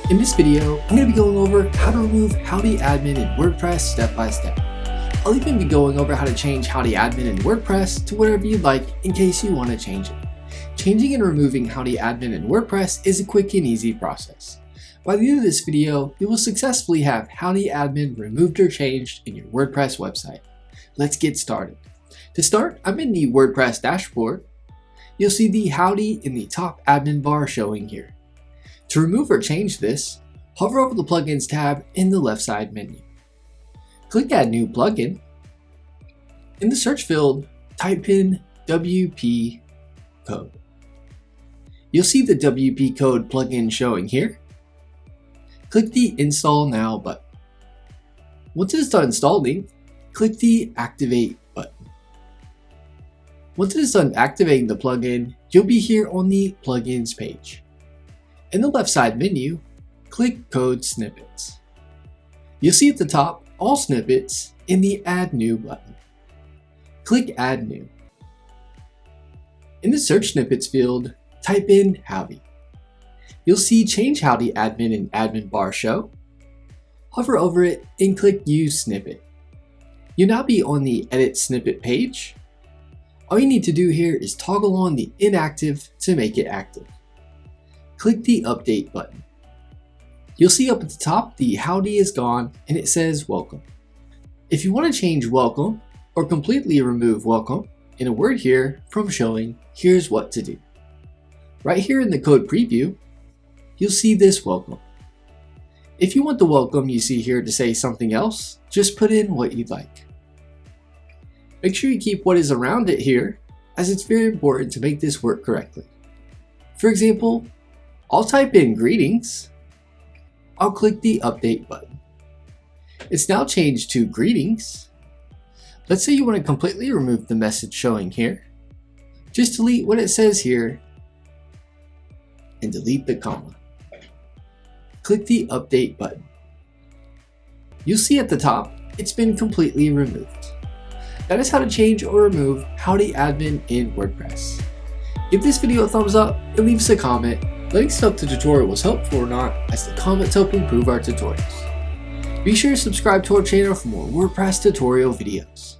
In this video, I'm going to be going over how to remove Howdy Admin in WordPress step by step. I'll even be going over how to change Howdy Admin in WordPress to whatever you'd like in case you want to change it. Changing and removing Howdy Admin in WordPress is a quick and easy process. By the end of this video, you will successfully have Howdy Admin removed or changed in your WordPress website. Let's get started. To start, I'm in the WordPress dashboard. You'll see the Howdy in the top admin bar showing here. To remove or change this, hover over the Plugins tab in the left side menu. Click Add New Plugin. In the search field, type in WP Code. You'll see the WP Code plugin showing here. Click the Install Now button. Once it is done installing, click the Activate button. Once it is done activating the plugin, you'll be here on the Plugins page. In the left side menu, click Code Snippets. You'll see at the top all snippets in the Add New button. Click Add New. In the Search Snippets field, type in Howdy. You'll see Change Howdy Admin in Admin Bar show. Hover over it and click Use Snippet. You'll now be on the Edit Snippet page. All you need to do here is toggle on the Inactive to make it active. Click the Update button. You'll see up at the top the Howdy is gone and it says Welcome. If you want to change Welcome or completely remove Welcome in a word here from showing, here's what to do. Right here in the code preview, you'll see this Welcome. If you want the Welcome you see here to say something else, just put in what you'd like. Make sure you keep what is around it here, as it's very important to make this work correctly. For example, I'll type in greetings. I'll click the update button. It's now changed to greetings. Let's say you want to completely remove the message showing here. Just delete what it says here and delete the comma. Click the update button. You'll see at the top, it's been completely removed. That is how to change or remove Howdy Admin in WordPress. Give this video a thumbs up and leave us a comment letting us know if the tutorial was helpful or not, as the comments help improve our tutorials. Be sure to subscribe to our channel for more WordPress tutorial videos.